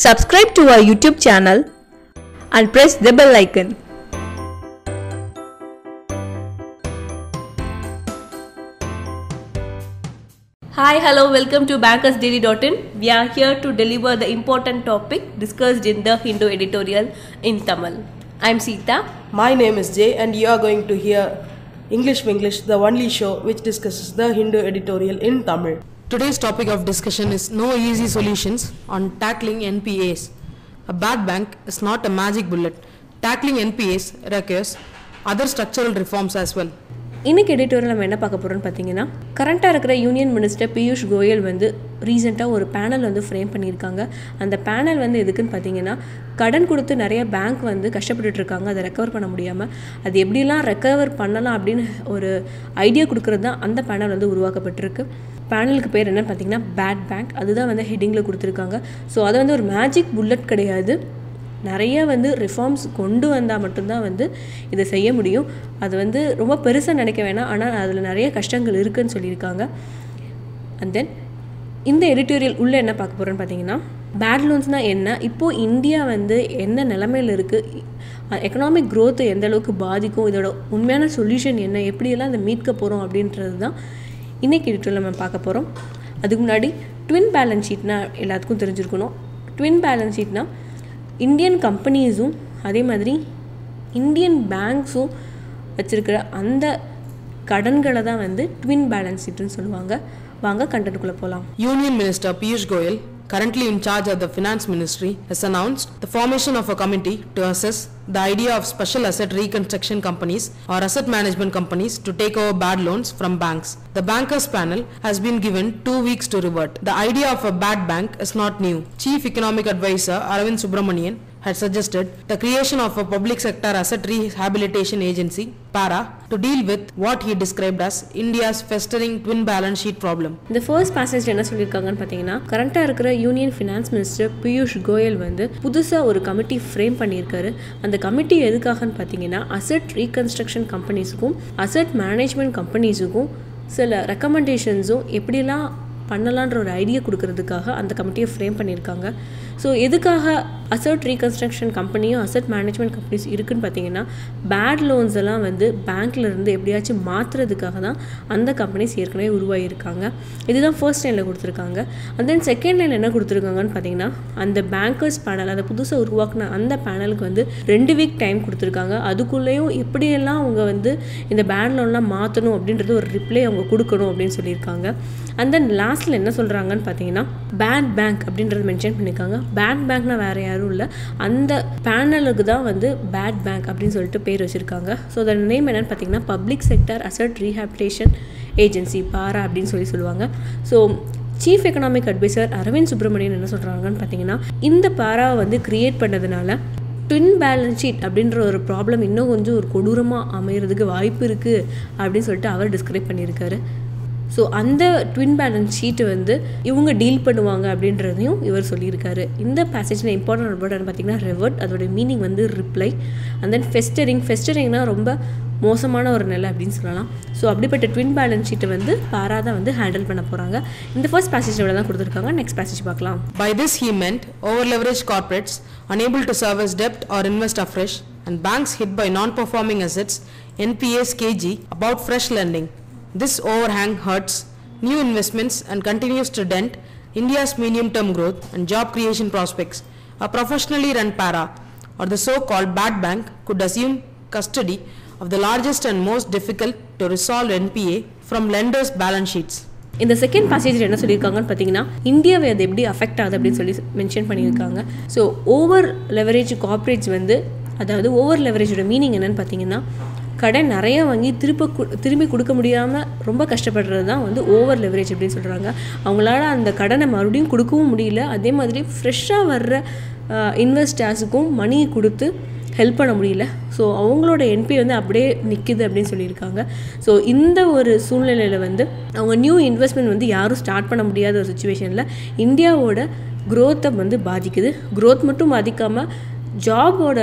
Subscribe to our YouTube channel and press the bell icon. Hi, hello, welcome to bankersdaily.in. We are here to deliver the important topic discussed in the Hindu editorial in Tamil. I am Sita. My name is Jay and you are going to hear English WINGlish, the only show which discusses the Hindu editorial in Tamil. Today's topic of discussion is no easy solutions on tackling NPAs. A bad bank is not a magic bullet. Tackling NPAs requires other structural reforms as well. இன்னைக்கு editorial நம்ம என்ன பார்க்க போகிறோம்னு பார்த்தீங்கன்னா கரண்ட்டாக இருக்கிற union minister Piyush Goyal வந்து ரீசெண்டாக ஒரு பேனல் வந்து ஃப்ரேம் பண்ணியிருக்காங்க. அந்த பேனல் வந்து எதுக்குன்னு பார்த்தீங்கன்னா கடன் கொடுத்து நிறைய பேங்க் வந்து கஷ்டப்பட்டுட்டு இருக்காங்க, அதை ரெக்கவர் பண்ண முடியாமல். அது எப்படிலாம் ரெக்கவர் பண்ணலாம் அப்படின்னு ஒரு ஐடியா கொடுக்குறது தான் அந்த பேனல் வந்து உருவாக்கப்பட்டிருக்கு. பேனலுக்கு பேர் என்னன்னு பார்த்தீங்கன்னா பேட் பேங்க், அதுதான் வந்து ஹெட்டிங்கில் கொடுத்துருக்காங்க. ஸோ அது வந்து ஒரு மேஜிக் புல்லட் கிடையாது, நிறைய வந்து ரிஃபார்ம்ஸ் கொண்டு வந்தால் மட்டும்தான் வந்து இதை செய்ய முடியும். அது வந்து ரொம்ப பெருசாக நினைக்க வேணாம், ஆனால் அதில் நிறைய கஷ்டங்கள் இருக்குதுன்னு சொல்லியிருக்காங்க. அண்ட் தென் இந்த எடிட்டோரியல் உள்ளே என்ன பார்க்க போகிறோன்னு பார்த்தீங்கன்னா பேட் லோன்ஸ்னால் என்ன, இப்போது இந்தியா வந்து என்ன நிலைமையில் இருக்குது, எக்கனாமிக் க்ரோத் எந்த அளவுக்கு பாதிக்கும், இதோட உண்மையான சொல்யூஷன் என்ன, எப்படியெல்லாம் அதை மீட்க போகிறோம் அப்படின்றது தான் இன்றைக்கி எடிட்டோரியல் நம்ம பார்க்க போகிறோம். அதுக்கு முன்னாடி ட்வின் பேலன்ஸ் ஷீட்னால் எல்லாத்துக்கும் தெரிஞ்சிருக்கணும். ட்வின் பேலன்ஸ் ஷீட்னால் இந்தியன் கம்பெனிஸும் அதே மாதிரி இந்தியன் பேங்க்ஸும் வச்சுருக்கிற அந்த கடன்களை தான் வந்து ட்வின் பேலன்ஸ் ஷீட்டுன்னு சொல்லுவாங்க. வாங்க கண்டென்ட்டுக்குள்ளே போகலாம். Union Minister Piyush Goyal, currently in charge of the Finance Ministry, has announced the formation of a committee to assess the idea of special asset reconstruction companies or asset management companies to take over bad loans from banks. The bankers panel has been given 2 weeks to revert. The idea of a bad bank is not new. Chief Economic Advisor Arvind Subramanian had suggested the creation of a public sector asset rehabilitation agency, PARA, to deal with what he described as India's festering twin balance sheet problem. இந்த first passage என்ன சொல்லியிருக்காங்கன்னு பார்த்தீங்கன்னா கரண்ட்டாக இருக்கிற union finance minister Piyush Goyal வந்து புதுசாக ஒரு committee frame பண்ணியிருக்காரு. அந்த கமிட்டி எதுக்காகன்னு பார்த்தீங்கன்னா அசெட் ரீகன்ஸ்ட்ரக்ஷன் கம்பெனிஸுக்கும் அசெட் மேனேஜ்மெண்ட் கம்பெனிஸுக்கும் சில ரெக்கமெண்டேஷன்ஸும் எப்படிலாம் பண்ணலான்ற ஒரு ஐடியா கொடுக்கறதுக்காக அந்த கமிட்டியை ஃப்ரேம் பண்ணியிருக்காங்க. ஸோ எதுக்காக அசெட் ரீகன்ஸ்ட்ரக்ஷன் கம்பெனியும் அசெட் மேனேஜ்மெண்ட் கம்பெனிஸ் இருக்குதுன்னு பார்த்தீங்கன்னா பேட் லோன்ஸ் எல்லாம் வந்து பேங்க்லேருந்து எப்படியாச்சும் மாற்றுறதுக்காக தான் அந்த கம்பெனிஸ் ஏற்கனவே உருவாகியிருக்காங்க. இதுதான் ஃபர்ஸ்ட் லைனில் கொடுத்துருக்காங்க. அண்ட் தென் செகண்ட் லைனில் என்ன கொடுத்துருக்காங்கன்னு பார்த்தீங்கன்னா அந்த பேங்கர்ஸ் பேனல், அதை புதுசாக உருவாக்குன அந்த பேனலுக்கு வந்து 2 வீக் டைம் கொடுத்துருக்காங்க. அதுக்குள்ளேயும் எப்படியெல்லாம் அவங்க வந்து இந்த பேட் லோன்லாம் மாற்றணும் அப்படின்றது ஒரு ரிப்ளை அவங்க கொடுக்கணும் அப்படின்னு சொல்லியிருக்காங்க. அண்ட் தென் லாஸ்ட்டில் என்ன சொல்கிறாங்கன்னு பார்த்தீங்கன்னா பேட் பேங்க் அப்படின்றது மென்ஷன் பண்ணியிருக்காங்க. பேட் பேங்க்னா வேறு யாரும் இல்லை, அந்த பேனலுக்கு தான் வந்து பேட் பேங்க் அப்படின்னு சொல்லிட்டு பேர் வச்சுருக்காங்க. ஸோ அதோட நேம் என்னென்னு பார்த்தீங்கன்னா public sector asset rehabilitation agency, PARA அப்படின்னு சொல்லுவாங்க. So chief economic advisor Arvind Subramanian என்ன சொல்கிறாங்கன்னு பார்த்தீங்கன்னா இந்த பாராவை வந்து கிரியேட் பண்ணதுனால ட்வின் பேலன்ஸ் ஷீட் அப்படின்ற ஒரு ப்ராப்ளம் இன்னும் கொஞ்சம் ஒரு கொடூரமாக அமைகிறதுக்கு வாய்ப்பு இருக்குது அப்படின்னு சொல்லிட்டு அவர் டிஸ்கிரைப் பண்ணியிருக்காரு. ஸோ அந்த ட்வின் பேலன்ஸ் ஷீட்டு வந்து இவங்க டீல் பண்ணுவாங்க அப்படின்றதையும் இவர் சொல்லியிருக்காரு. இந்த பேசேஜில் இம்பார்ட்டன்ட் வேர்டுன்னு பார்த்தீங்கன்னா ரெவர்ட், அதோட மீனிங் வந்து ரிப்ளை. அண்ட் தென் ஃபெஸ்டரிங்னா ரொம்ப மோசமான ஒரு நிலை அப்படின்னு சொல்லலாம். ஸோ அப்படிப்பட்ட ட்வின் பேலன்ஸ் ஷீட்டை வந்து பாரா தான் வந்து ஹேண்டில் பண்ண போகிறாங்க. இந்த ஃபர்ஸ்ட் பேசேஜோட தான் கொடுத்துருக்காங்க. நெக்ஸ்ட் பேசேஜ் பார்க்கலாம். By this he meant over-leveraged corporates unable to service debt or invest afresh and banks hit by non-performing assets, NPAs KG, about fresh lending. This overhang hurts new investments and continues to dent India's medium-term growth and job creation prospects. A professionally run para or the so-called bad bank could assume custody of the largest and most difficult to resolve NPA from lenders' balance sheets. இந்த second பேசேஜில் என்ன சொல்லியிருக்காங்கன்னு பார்த்தீங்கன்னா இந்தியாவை அது எப்படி affect ஆகுது அப்படின்னு சொல்லி மென்ஷன் பண்ணியிருக்காங்க. ஸோ ஓவர் லெவரேஜ் கார்ப்பரேட்ஸ் வந்து, அதாவது ஓவர் லெவரேஜோட மீனிங் என்னென்னு பார்த்தீங்கன்னா கடன் நிறைய வாங்கி திரும்பி கொடுக்க முடியாமல் ரொம்ப கஷ்டப்படுறது தான் வந்து ஓவர் லெவரேஜ் அப்படின்னு சொல்கிறாங்க. அவங்களால அந்த கடனை மறுபடியும் கொடுக்கவும் முடியல, அதே மாதிரி ஃப்ரெஷ்ஷாக வர்ற இன்வெஸ்டர்ஸுக்கும் மணி கொடுத்து ஹெல்ப் பண்ண முடியல. ஸோ அவங்களோட என்பி வந்து அப்படியே நிற்கிது அப்படின்னு சொல்லியிருக்காங்க. ஸோ இந்த ஒரு சூழ்நிலையில் வந்து அவங்க நியூ இன்வெஸ்ட்மெண்ட் வந்து யாரும் ஸ்டார்ட் பண்ண முடியாத ஒரு சுச்சுவேஷனில் இந்தியாவோட க்ரோத்தை வந்து பாதிக்குது. க்ரோத் மட்டும் பாதிக்காமல் ஜாபோட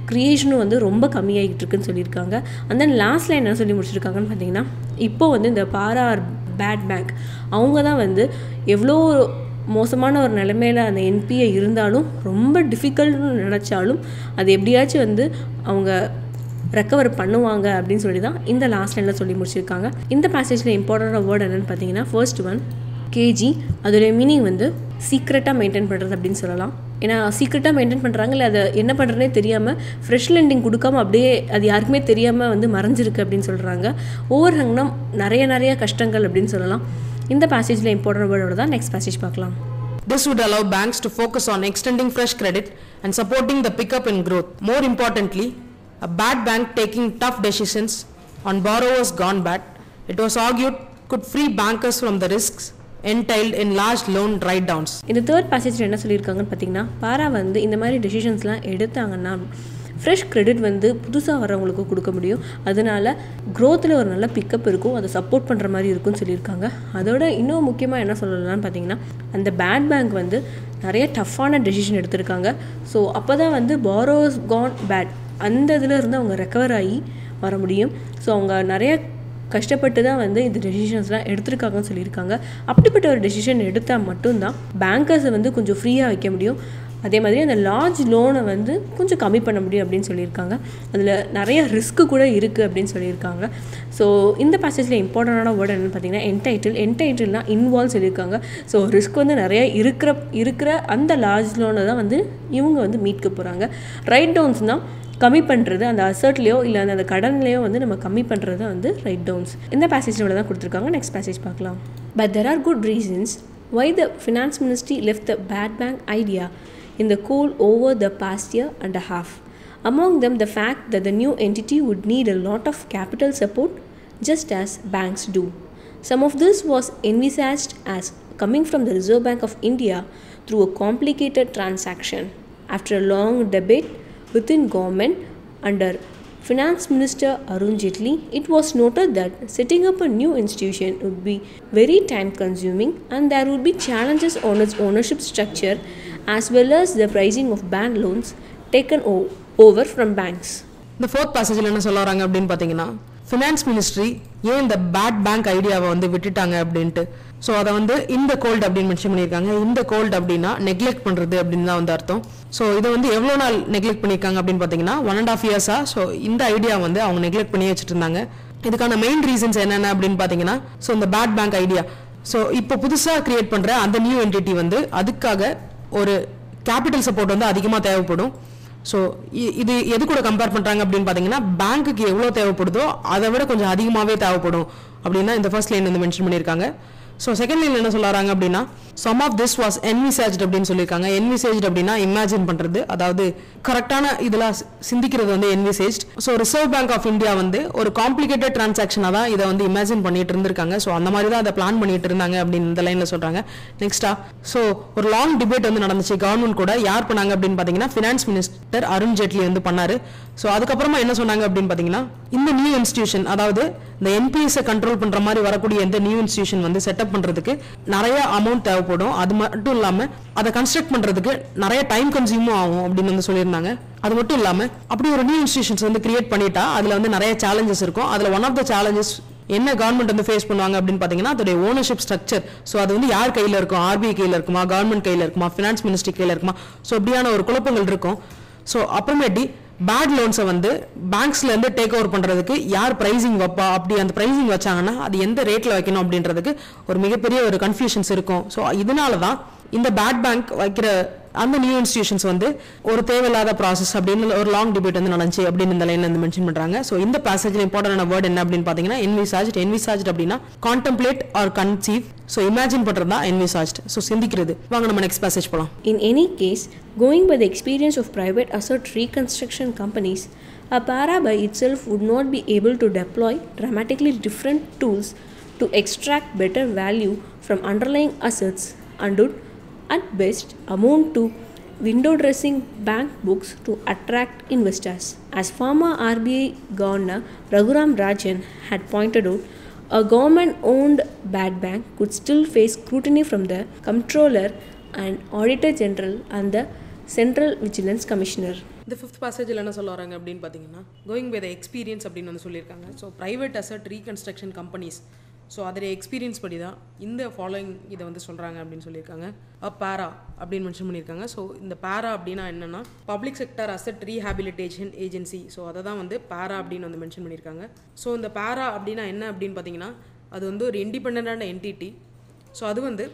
க்ரியேஷனும் வந்து ரொம்ப கம்மியாகிட்டு இருக்குன்னு சொல்லியிருக்காங்க. அந்த லாஸ்ட் லைன் என்ன சொல்லி முடிச்சிருக்காங்கன்னு பார்த்தீங்கன்னா இப்போது வந்து இந்த பாரா பேட் பேங்க் அவங்க தான் வந்து எவ்வளோ மோசமான ஒரு நிலைமையில் அந்த என்பிஏ இருந்தாலும் ரொம்ப டிஃபிகல்ட்னு நினச்சாலும் அது எப்படியாச்சும் வந்து அவங்க ரெக்கவர் பண்ணுவாங்க அப்படின்னு சொல்லி தான் இந்த லாஸ்ட் லைனில் சொல்லி முடிச்சிருக்காங்க. இந்த பேசேஜில் இம்பார்ட்டண்டான வேர்ட் என்னென்னு பார்த்தீங்கன்னா ஃபர்ஸ்ட் ஒன் கேஜி. அதோடைய மீனிங் வந்து சீக்ரெட்டாக மெயின்டைன் பண்ணுறது அப்படின்னு சொல்லலாம். ஏன்னா சீக்ரெட்டாக மெயின்டைன் பண்ணுறாங்க, இல்லை அதை என்ன பண்ணுறதுனே தெரியாமல் ஃப்ரெஷ் லெண்டிங் கொடுக்காம அப்படியே அது யாருக்குமே தெரியாமல் வந்து மறைஞ்சிருக்கு அப்படின்னு சொல்கிறாங்க. ஓவர் ஹங்னா நிறைய கஷ்டங்கள் அப்படின்னு சொல்லலாம். இந்த பேசேஜில் இம்பார்ட்டன்ட் வேர்டோட தான் நெக்ஸ்ட் பேசேஜ் பார்க்கலாம். This would allow banks to focus on extending fresh credit and supporting the pickup in growth. More importantly, a bad bank taking tough decisions on borrowers gone bad, it was argued, could free bankers from the risks entailed in large loan write-downs. இந்த third பேசேஜில் என்ன சொல்லியிருக்காங்கன்னு பார்த்தீங்கன்னா, பாரா வந்து இந்த மாதிரி டெசிஷன்ஸ்லாம் எடுத்தாங்கன்னா fresh credit வந்து புதுசாக வரவங்களுக்கு கொடுக்க முடியும். அதனால க்ரோத்தில் ஒரு நல்ல பிக்கப் இருக்கும், அதை சப்போர்ட் பண்ணுற மாதிரி இருக்கும்னு சொல்லியிருக்காங்க. அதோட இன்னும் முக்கியமாக என்ன சொல்லலாம்னு பார்த்தீங்கன்னா, அந்த பேட் பேங்க் வந்து நிறைய டஃப்பான டெசிஷன் எடுத்திருக்காங்க. ஸோ அப்போ தான் வந்து பாரோவர்ஸ் கான் பேட் அந்த இதில் இருந்து அவங்க ரெக்கவர் ஆகி வர முடியும். ஸோ அவங்க நிறைய கஷ்டப்பட்டு தான் வந்து இந்த டெசிஷன்ஸ்லாம் எடுத்திருக்காங்கன்னு சொல்லியிருக்காங்க. அப்படிப்பட்ட ஒரு டெசிஷன் எடுத்தால் மட்டும்தான் பேங்கர்ஸை வந்து கொஞ்சம் ஃப்ரீயாக வைக்க முடியும். அதே மாதிரி அந்த லார்ஜ் லோனை வந்து கொஞ்சம் கம்மி பண்ண முடியும் அப்படின்னு சொல்லியிருக்காங்க. அதில் நிறைய ரிஸ்க்கு கூட இருக்குது அப்படின்னு சொல்லியிருக்காங்க. ஸோ இந்த பேசேஜில் இம்பார்ட்டண்டான வேர்டு என்னென்னு பார்த்தீங்கன்னா என்டைட்டில்னா இன்வால்வ் சொல்லியிருக்காங்க. ஸோ ரிஸ்க் வந்து நிறைய இருக்கிற அந்த லார்ஜ் லோனை தான் வந்து இவங்க வந்து மீட்க போகிறாங்க. ரைட் டவுன்ஸ் தான் கம்மி பண்ணுறது, அந்த அசர்ட்லேயோ இல்லை அந்த கடன்லேயோ வந்து நம்ம கம்மி பண்ணுறது வந்து ரைட் டவுன்ஸ். இந்த பேசேஜோட தான் கொடுத்துருக்காங்க. நெக்ஸ்ட் பேசேஜ் பார்க்கலாம். But there are good reasons why the finance ministry left the bad bank idea in the cold over the past year and a half. Among them, the fact that the new entity would need a lot of capital support, just as banks do. Some of this was envisaged as coming from the Reserve Bank of India through a complicated transaction. After a long debate within government under Finance Minister Arun Jaitley, it was noted that setting up a new institution would be very time consuming and there would be challenges on its ownership structure as well as the pricing of bank loans taken over from banks. இந்த fourth பேசேஜில் என்ன சொல்ல வராங்க அப்படின்னு பார்த்தீங்கன்னா, finance ministry ஏன் இந்த bad bank ஐடியாவை வந்து விட்டுட்டாங்க அப்படின்ட்டு. ஸோ அதை வந்து இந்த கோல்டு அப்படின்னு மென்ஷன் பண்ணியிருக்காங்க. இந்த கோல்டு அப்படின்னா நெக்லெக்ட் பண்ணுறது அப்படின்னு தான் வந்து அர்த்தம். ஸோ இதை வந்து எவ்வளோ நாள் நெக்லெக்ட் பண்ணியிருக்காங்க அப்படின்னு பார்த்தீங்கன்னா 1.5 years. ஸோ இந்த ஐடியா வந்து அவங்க நெக்லெக்ட் பண்ணி வச்சுட்டு இருந்தாங்க. இதுக்கான மெயின் ரீசன்ஸ் என்னென்ன அப்படின்னு பார்த்தீங்கன்னா, ஸோ இந்த பேட் பேங்க் ஐடியா ஸோ இப்போ புதுசாக கிரியேட் பண்ணுற அந்த நியூ என்டிட்டி வந்து அதுக்காக ஒரு கேபிட்டல் சப்போர்ட் வந்து அதிகமாக தேவைப்படும். ஸோ இது எது கூட கம்பேர் பண்ணுறாங்க அப்படின்னு பார்த்தீங்கன்னா, பேங்க்குக்கு எவ்வளோ தேவைப்படுதோ அதை விட கொஞ்சம் அதிகமாகவே தேவைப்படும் அப்படின்னா இந்த ஃபர்ஸ்ட் லைன் வந்து மென்ஷன் பண்ணியிருக்காங்க. ஸோ செகண்ட் லைனில் என்ன சொல்கிறாங்க அப்படின்னா, சம் ஆஃப் திஸ் வாஸ் என்விசேஜ்ட் அப்படின்னு சொல்லியிருக்காங்க. என்விசேஜ்ட் அப்படின்னா இமேஜின் பண்ணுறது, அதாவது கரெக்டான இதெல்லாம் சிந்திக்கிறது வந்து envisaged. So Reserve Bank of India வந்து ஒரு காம்ப்ளிகேட்டட் டிரான்சாக்ஷனாக தான் இதை வந்து இமேஜின் பண்ணிட்டு இருந்திருக்காங்க. ஸோ அந்த மாதிரி தான் அதை பிளான் பண்ணிட்டு இருந்தாங்க அப்படின்னு இந்த லைனில் சொல்கிறாங்க. நெக்ஸ்டா ஸோ ஒரு லாங் டிபேட் வந்து நடந்துச்சு கவர்மெண்ட் கூட. யார் பண்ணாங்க அப்படின்னு பார்த்தீங்கன்னா, ஃபினான்ஸ் மினிஸ்டர் அருண் ஜேட்லி வந்து பண்ணாரு. ஸோ அதுக்கப்புறமா என்ன சொன்னாங்க அப்படின்னு பார்த்தீங்கன்னா, இந்த நியூ இன்ஸ்டிடியூஷன், அதாவது இந்த என்பிஎஸ்ஸை கண்ட்ரோல் பண்ணுற மாதிரி வரக்கூடிய இந்த நியூ இன்ஸ்டிடியூஷன் வந்து செட்டப் பண்ணுறதுக்கு நிறைய அமௌண்ட் தேவைப்படும். அது மட்டும் இல்லாமல் அதை கன்ஸ்ட்ரக்ட் பண்ணுறதுக்கு நிறைய டைம் கன்சியூமும் ஆகும் அப்படின்னு வந்து சொல்லியிருந்தாங்க. அது மட்டும் இல்லாமல் அப்படி ஒரு நியூ இன்ஸ்டிடியூஷன்ஸ் வந்து கிரியேட் பண்ணிட்டா அதில் வந்து நிறைய சேலஞ்சஸ் இருக்கும். அதில் ஒன் ஆஃப் த சேலஞ்சஸ் என்ன கவர்மெண்ட் வந்து ஃபேஸ் பண்ணுவாங்க அப்படின்னு பார்த்தீங்கன்னா, அதோடைய ஓனர்ஷிப் ஸ்ட்ரக்சர். ஸோ அது வந்து யார் கையில் இருக்கும், ஆர்பிஐ கையில் இருக்குமா, கவர்மெண்ட் கையில் இருக்குமா, ஃபினான்ஸ் மினிஸ்ட்ரி கையில் இருக்குமா, ஸோ இப்படியான ஒரு குழப்பங்கள் இருக்கும். ஸோ அப்புறமேட்டி பேட் லோன்ஸை வந்து பேங்க்ஸ்லேருந்து டேக் ஓவர் பண்ணுறதுக்கு யார் ப்ரைஸிங் வைப்பா, அப்படி அந்த ப்ரைஸிங் வச்சாங்கன்னா அது எந்த ரேட்டில் வைக்கணும் அப்படின்றதுக்கு ஒரு மிகப்பெரிய ஒரு கன்ஃபியூஷன்ஸ் இருக்கும். ஸோ இதனால தான் இந்த பேட் பேங்க் வைக்கிற அந்த நியூ இன்ஸ்டிடியூஷன்ஸ் வந்து ஒரு தேவையில்லாத ப்ராசஸ் அப்படின்னு ஒரு லாங் டிபேட் வந்து நடந்துச்சு அப்படின்னு இந்த லைன்ல வந்து மென்ஷன் பண்றாங்க. ஸோ இந்த பேசேஜில் இம்பார்ட்டன்டான வேர்ட் என்ன அப்படின்னு பார்த்தீங்கன்னா, என்விசாஜ்ட் அப்படின்னா contemplate or conceive. So imagine பண்ணுறது தான் என்விசாஜ்ட். ஸோ சிந்திக்கிறது. வாங்க நம்ம நெக்ஸ்ட் பேசேஜ் போகலாம். In any case, going by the experience of private asset reconstruction companies, a para by itself would not be able to deploy dramatically different tools to extract better value from underlying assets and would at best amount to window dressing bank books to attract investors. As former RBI Governor Raghuram Rajan had pointed out, a government-owned bad bank could still face scrutiny from the Comptroller and Auditor General and the Central Vigilance Commissioner. இந்த fifth பேசேஜில் என்ன சொல்ல வராங்க அப்படின்னு பார்த்தீங்கன்னா, going by the experience அப்படின்னு வந்து சொல்லியிருக்காங்க. So private asset reconstruction companies so அதோடைய எக்ஸ்பீரியன்ஸ் படி தான் இந்த ஃபாலோயிங் இதை வந்து சொல்கிறாங்க அப்படின்னு சொல்லியிருக்காங்க. பேரா அப்படின்னு மென்ஷன் பண்ணியிருக்காங்க. ஸோ இந்த பேரா அப்படின்னா என்னென்னா public sector asset rehabilitation agency. So அதை தான் வந்து பேரா அப்படின்னு வந்து மென்ஷன் பண்ணியிருக்காங்க. ஸோ இந்த பேரா அப்படின்னா என்ன அப்படின்னு பார்த்தீங்கன்னா அது வந்து ஒரு இண்டிபெண்டான என்டிட்டி. ஸோ அது வந்து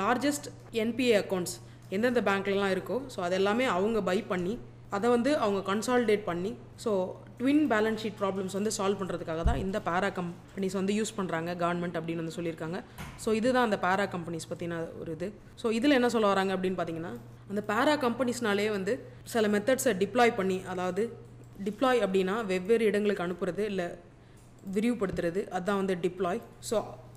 லார்ஜஸ்ட் என்பிஏ அக்கௌண்ட்ஸ் எந்தெந்த பேங்க்லலாம் இருக்கோ ஸோ அதெல்லாமே அவங்க பை பண்ணி அதை வந்து அவங்க கன்சாலிடேட் பண்ணி so twin balance sheet problems வந்து சால்வ் பண்ணுறதுக்காக தான் இந்த பேரா கம்பெனிஸ் வந்து யூஸ் பண்ணுறாங்க கவர்மெண்ட் அப்படின்னு வந்து சொல்லியிருக்காங்க. ஸோ இதுதான் அந்த பேரா கம்பெனிஸ் பற்றின ஒரு இது. ஸோ இதில் என்ன சொல்ல வராங்க அப்படின்னு பார்த்தீங்கன்னா அந்த பேரா கம்பெனிஸ்னாலே வந்து சில மெத்தட்ஸை டிப்ளாய் பண்ணி, அதாவது டிப்ளாய் அப்படின்னா வெவ்வேறு இடங்களுக்கு அனுப்புறது இல்லை விரிவுபடுத்துறது, அதுதான் வந்து டிப்ளாய். ஸோ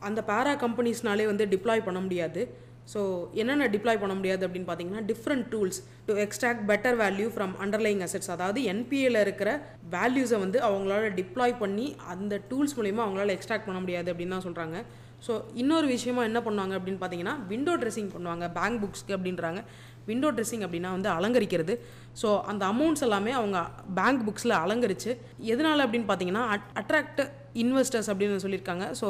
அந்த பேரா கம்பெனிஸ்னாலே வந்து டிப்ளாய் பண்ண முடியாது. ஸோ என்னென்ன டிப்ளாய் பண்ண முடியாது அப்படின்னு பார்த்தீங்கன்னா different tools to extract better value from underlying assets. அதாவது என்பிஏல இருக்கிற வேல்யூஸை வந்து அவங்களால டிப்ளாய் பண்ணி அந்த டூல்ஸ் மூலிமா அவங்களால எக்ஸ்ட்ராக்ட் பண்ண முடியாது அப்படின்னு தான் சொல்கிறாங்க. ஸோ இன்னொரு விஷயமா என்ன பண்ணுவாங்க அப்படின்னு பார்த்தீங்கன்னா விண்டோ ட்ரெஸ்ஸிங் பண்ணுவாங்க பேங்க் புக்ஸ்க்கு அப்படின்றாங்க. விண்டோ ட்ரெஸ்ஸிங் அப்படின்னா வந்து அலங்கரிக்கிறது. ஸோ அந்த அமௌண்ட்ஸ் எல்லாமே அவங்க பேங்க் புக்ஸில் அலங்கரித்து எதனால் அப்படின்னு பார்த்தீங்கன்னா அட்ராக்ட் இன்வெஸ்டர்ஸ் அப்படின்னு சொல்லியிருக்காங்க. ஸோ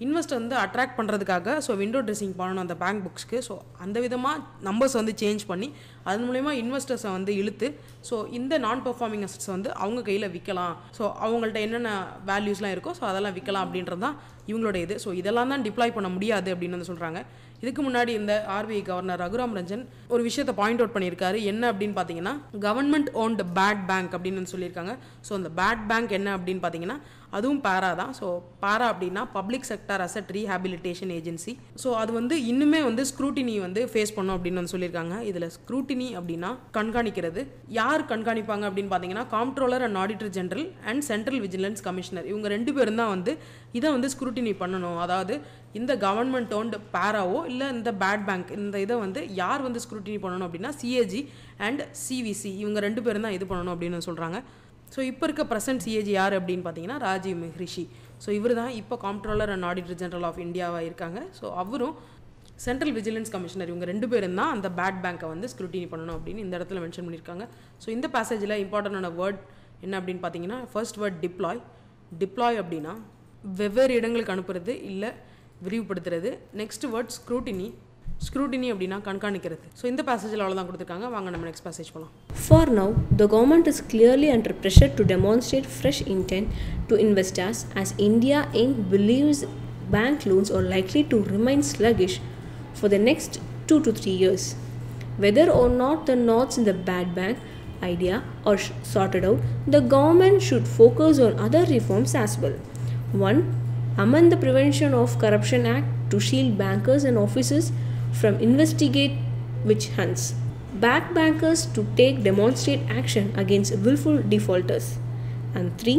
இன்வெஸ்டர் வந்து அட்ராக்ட் பண்ணுறதுக்காக ஸோ விண்டோ ட்ரெஸ்ஸிங் பண்ணணும் அந்த பேங்க் புக்ஸ்க்கு. ஸோ அந்த விதமாக நம்பர்ஸ் வந்து சேஞ்ச் பண்ணி அதன் மூலயமா இன்வெஸ்டர்ஸை வந்து இழுத்து ஸோ இந்த நான் பெர்ஃபார்மிங் அசெட்ஸ் வந்து அவங்க கையில் விற்கலாம். ஸோ அவங்கள்ட்ட என்னென்ன வேல்யூஸ்லாம் இருக்கோ ஸோ அதெல்லாம் விற்கலாம் அப்படின்றது தான் இவங்களோட இது. ஸோ இதெல்லாம் தான் டிப்ளாய் பண்ண முடியாது அப்படின்னு வந்து சொல்கிறாங்க. இதுக்கு முன்னாடி இந்த ஆர்பிஐ கவர்னர் ரகுராம் ரஞ்சன் ஒரு விஷயத்தை பாயிண்ட் அவுட் பண்ணியிருக்காரு. என்ன அப்படின்னு பார்த்தீங்கன்னா கவர்மெண்ட் ஓன்ட் பேட் பேங்க் அப்படின்னு சொல்லியிருக்காங்க. ஸோ அந்த பேட் பேங்க் என்ன அப்படின்னு பார்த்தீங்கன்னா அதுவும் பேரா தான். ஸோ பேரா அப்படின்னா public sector asset rehabilitation agency. So அது வந்து இன்னுமே வந்து ஸ்க்ரூட்டினி வந்து ஃபேஸ் பண்ணும் அப்படின்னு வந்து சொல்லியிருக்காங்க. இதில் ஸ்க்ரூட்டினி அப்படின்னா கண்காணிக்கிறது. யார் கண்காணிப்பாங்க அப்படின்னு பார்த்தீங்கன்னா Comptroller and Auditor General and Central Vigilance Commissioner, இவங்க 2 பேரும் தான் வந்து இதை வந்து ஸ்க்ரூட்டினி பண்ணணும். அதாவது இந்த கவர்மெண்ட் ஓன்ட் பேராவோ இல்லை இந்த பேட் பேங்க் இந்த இதை வந்து யார் வந்து ஸ்க்ரூட்டினி பண்ணணும் அப்படின்னா சிஏஜி அண்ட் சிவிசி, இவங்க 2 பேரும் தான் இது பண்ணணும் அப்படின்னு சொல்கிறாங்க. ஸோ இப்போ இருக்க ப்ரெசன்ட் சிஏஜி யார் அப்படின்னு பார்த்தீங்கன்னா ராஜீவ் மெஹ்ரிஷி. ஸோ இவர் தான் இப்போ காம்ப்ட்ரோலர் அண்ட் ஆடிட்டர் ஜெனரல் ஆஃப் இந்தியாவாக இருக்காங்க. ஸோ அவரும் சென்ட்ரல் விஜிலன்ஸ் கமிஷனர், இவங்க 2 பேரும் தான் அந்த பேட் பேங்க்கை வந்து ஸ்க்ரூட்டினி பண்ணணும் அப்படின்னு இந்த இடத்துல மென்ஷன் பண்ணியிருக்காங்க. ஸோ இந்த பேசேஜில் இம்பார்ட்டண்டான வேர்ட் என்ன அப்படின்னு பார்த்தீங்கன்னா ஃபர்ஸ்ட் வேர்ட் டிப்ளாய். டிப்ளாய் அப்படின்னா வெவ்வேறு இடங்களுக்கு அனுப்புறது இல்லை விரிவுபடுத்துறது. Next word scrutiny. ஸ்க்ரூட்டினி அப்படின்னா கண்காணிக்கிறது. ஸோ இந்த பேசேஜில் அவ்வளோதான் கொடுத்துருக்காங்க. வாங்க நம்ம நெக்ஸ்ட் பேசேஜ் போகலாம். For now, the government is clearly under pressure to demonstrate fresh intent to investors as India Inc. believes bank loans are likely to remain sluggish for the next 2 to 3 years. Whether or not the knots in the bad bank idea are sorted out, the government should focus on other reforms as well. 1. Amend the Prevention of Corruption Act to shield bankers and officers from investigate witch hunts. Back bankers to demonstrate action against willful defaulters. And 3.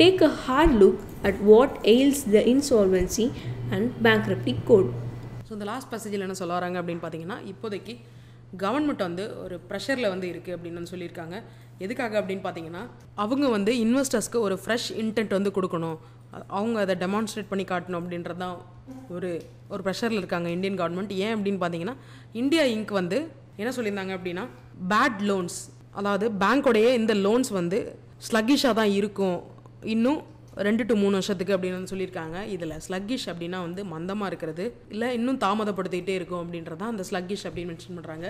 Take a hard look at what ails the insolvency and bankruptcy code. So இந்த last பேசேஜில் என்ன சொல்ல வராங்க அப்படின்னு பார்த்தீங்கன்னா இப்போதைக்கு government வந்து ஒரு ப்ரெஷரில் வந்து இருக்குது அப்படின்னு சொல்லியிருக்காங்க. எதுக்காக அப்படின்னு பார்த்தீங்கன்னா அவங்க வந்து இன்வெஸ்டர்ஸ்க்கு ஒரு ஃப்ரெஷ் இன்டென்ட் வந்து கொடுக்கணும், அவங்க அதை டெமான்ஸ்ட்ரேட் பண்ணி காட்டணும் அப்படின்றது தான் ஒரு ப்ரெஷரில் இருக்காங்க இந்தியன் கவர்மெண்ட். ஏன் அப்படின்னு பார்த்தீங்கன்னா இந்தியா இங்க் வந்து என்ன சொல்லியிருந்தாங்க அப்படின்னா பேட் லோன்ஸ், அதாவது பேங்க்கோடைய இந்த லோன்ஸ் வந்து ஸ்லக்கிஷாக தான் இருக்கும் இன்னும் 2 to 3 வருஷத்துக்கு அப்படின்னு சொல்லியிருக்காங்க. இதில் ஸ்லக்கிஷ் அப்படின்னா வந்து மந்தமாக இருக்கிறது இல்லை இன்னும் தாமதப்படுத்திக்கிட்டே இருக்கும் அப்படின்றதான் அந்த ஸ்லக்கிஷ் அப்படின்னு மென்ஷன் பண்ணுறாங்க.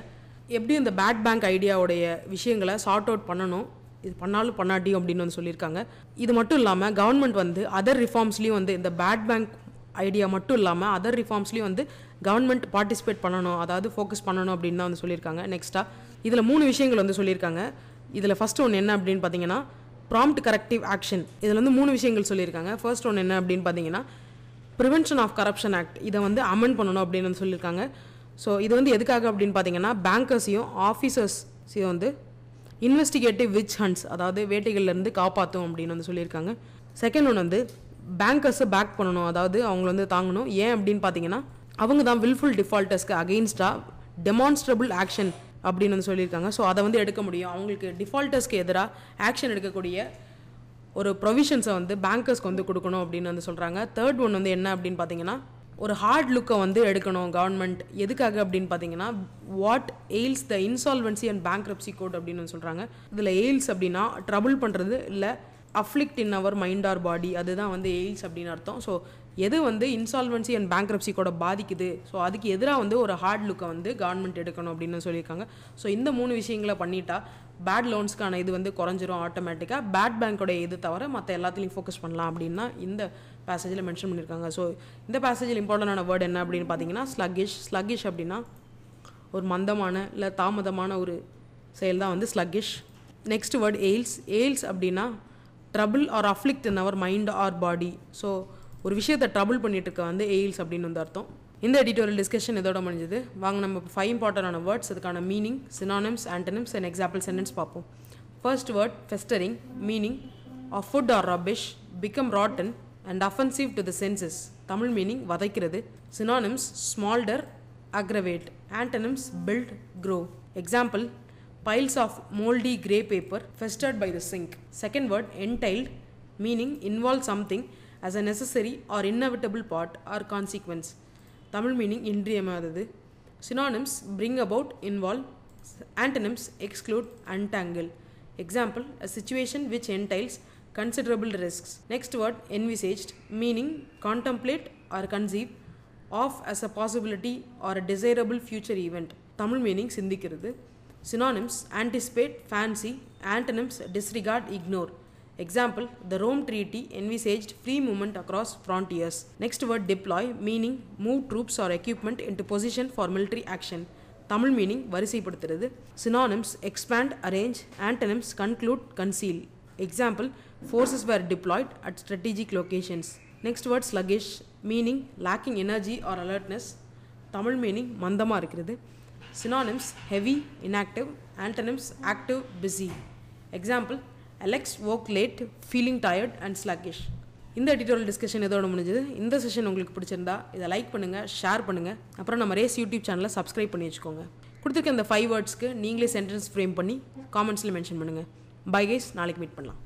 எப்படி இந்த பேட் பேங்க் ஐடியாவுடைய விஷயங்களை சார்ட் அவுட் பண்ணணும், இது பண்ணாலும் பண்ணாட்டியும் அப்படின்னு வந்து சொல்லியிருக்காங்க. இது மட்டும் இல்லாமல் கவர்மெண்ட் வந்து அதர் ரிஃபார்ம்ஸ்லேயும் வந்து இந்த பேட் பேங்க் ஐடியா மட்டும் இல்லாமல் அதர் ரிஃபார்ம்ஸ்லேயும் வந்து கவர்மெண்ட் பார்ட்டிசிபேட் பண்ணணும், அதாவது ஃபோக்கஸ் பண்ணணும் அப்படின்னு தான் வந்து சொல்லியிருக்காங்க. நெக்ஸ்ட்டாக இதில் 3 விஷயங்கள் வந்து சொல்லியிருக்காங்க. இதில் ஃபஸ்ட் ஒன்று என்ன அப்படின்னு பார்த்தீங்கன்னா ப்ராம்ப்ட் கரெக்டிவ் ஆக்ஷன். இதில் வந்து 3 விஷயங்கள் சொல்லியிருக்காங்க. ஃபர்ஸ்ட் ஒன்று என்ன அப்படின்னு பார்த்தீங்கன்னா ப்ரிவென்ஷன் ஆஃப் கரப்ஷன் ஆக்ட், இதை வந்து அமெண்ட் பண்ணணும் அப்படின்னு வந்து சொல்லியிருக்காங்க. ஸோ இது வந்து எதுக்காக அப்படின்னு பார்த்தீங்கன்னா பேங்கர்ஸையும் ஆஃபீஸர்ஸையும் வந்து இன்வெஸ்டிகேட்டிவ் விச் ஹண்ட்ஸ், அதாவது வேட்டைகள்லேருந்து காப்பாற்றும் அப்படின்னு வந்து சொல்லியிருக்காங்க. செகண்ட் ஒன்று வந்து பேங்கர்ஸை பேக் பண்ணணும், அதாவது அவங்கள வந்து தாங்கணும். ஏன் அப்படின்னு பார்த்தீங்கன்னா அவங்க தான் வில்ஃபுல் டிஃபால்ட்டர்ஸ்க்கு அகெயின்ஸ்டாக டெமான்ஸ்ட்ரபிள் ஆக்ஷன் அப்படின்னு வந்து சொல்லியிருக்காங்க. ஸோ அதை வந்து எடுக்க முடியும், அவங்களுக்கு டிஃபால்ட்டர்ஸ்க்கு எதிராக ஆக்ஷன் எடுக்கக்கூடிய ஒரு ப்ரொவிஷன்ஸை வந்து பேங்கர்ஸ்க்கு வந்து கொடுக்கணும் அப்படின்னு வந்து சொல்கிறாங்க. தேர்ட் ஒன் வந்து என்ன அப்படின்னு பார்த்தீங்கன்னா ஒரு ஹார்ட் லுக்கை வந்து எடுக்கணும் கவர்மெண்ட். எதுக்காக அப்படின்னு பார்த்தீங்கன்னா what ails the insolvency and bankruptcy code அப்படின்னு சொல்கிறாங்க. இதில் எயில்ஸ் அப்படின்னா ட்ரபுள் பண்ணுறது இல்லை afflict in our mind or body, அதுதான் வந்து எயில்ஸ் அப்படின்னு அர்த்தம். ஸோ எது வந்து இன்சால்வன்சி அண்ட் பேங்க்ரப்சி கூட பாதிக்குது, ஸோ அதுக்கு எதிராக வந்து ஒரு ஹார்ட் லுக்கை வந்து கவர்மெண்ட் எடுக்கணும் அப்படின்னு சொல்லியிருக்காங்க. ஸோ இந்த 3 விஷயங்களை பண்ணிட்டா பேட் லோன்ஸ்க்கான இது வந்து குறைஞ்சிரும் ஆட்டோமேட்டிக்காக. பேட் பேங்கோட இது தவிர மற்ற எல்லாத்துலேயும் ஃபோக்கஸ் பண்ணலாம் அப்படின்னா இந்த பேசேஜில் மென்ஷன் பண்ணியிருக்காங்க. ஸோ இந்த பேசேஜில் இம்பார்ட்டண்டான வேர்டு என்ன அப்படின்னு பார்த்தீங்கன்னா ஸ்லக்கிஷ் அப்படின்னா ஒரு மந்தமான இல்லை தாமதமான ஒரு செயல் தான் வந்து ஸ்லக்கிஷ். நெக்ஸ்ட் வேர்ட் எயில்ஸ் அப்படின்னா trouble or afflict in our mind or body. So ஒரு விஷயத்தை ட்ரபிள் பண்ணிட்டு இருக்க வந்து எயில்ஸ் அப்படின்னு வந்து அர்த்தம். இந்த எடிட்டோரியல் டிஸ்கஷன் இதோட முடிஞ்சது. வாங்க நம்ம 5 இம்பார்ட்டன்டான வேர்ட்ஸ், அதுக்கான meaning, synonyms, antonyms and example sentence பார்ப்போம். First word festering, meaning of food or rubbish, become rotten and offensive to the senses. Tamil meaning வதைக்கிறது. Synonyms smoulder, aggravate. Antonyms build, grow. Example, piles of moldy grey paper festered by the sink. Second word entailed, meaning involve something as a necessary or inevitable part or consequence. Tamil meaning இன்றியமையாதது. Synonyms bring about, involve. Antonyms exclude, untangle. Example, a situation which entails considerable risks. Next word envisaged, meaning contemplate or conceive of as a possibility or a desirable future event. Tamil meaning சிந்திக்கிறது. Synonyms anticipate, fancy. Antonyms disregard, ignore. Example, the Rome Treaty envisaged free movement across frontiers. Next word deploy, meaning move troops or equipment into position for military action. Tamil meaning வரிசைப்படுத்துறது. Synonyms expand, arrange. Antonyms conclude, conceal. Example, forces were deployed at strategic locations. Next word sluggish, meaning lacking energy or alertness. Tamil meaning மந்தமா இருக்கிறது. Synonyms heavy, inactive. Antonyms active, busy. Example, Alex woke late, feeling tired and sluggish. இந்த editorial discussion இதோட முடிஞ்சது. இந்த session உங்களுக்கு பிடிச்சிருந்தா இதை like பண்ணுங்கள், ஷேர் பண்ணுங்கள். அப்புறம் நம்ம ரேஸ் யூடியூப் சேனலை சப்ஸ்கிரைப் பண்ணி வச்சுக்கோங்க. கொடுத்துருக்க இந்த 5 வேர்ட்ஸ்க்கு நீங்களே சென்டென்ஸ் ஃப்ரேம் பண்ணி காமெண்ட்ஸில் மென்ஷன் பண்ணுங்கள். பை கைஸ், நாளைக்கு மீட் பண்ணலாம்.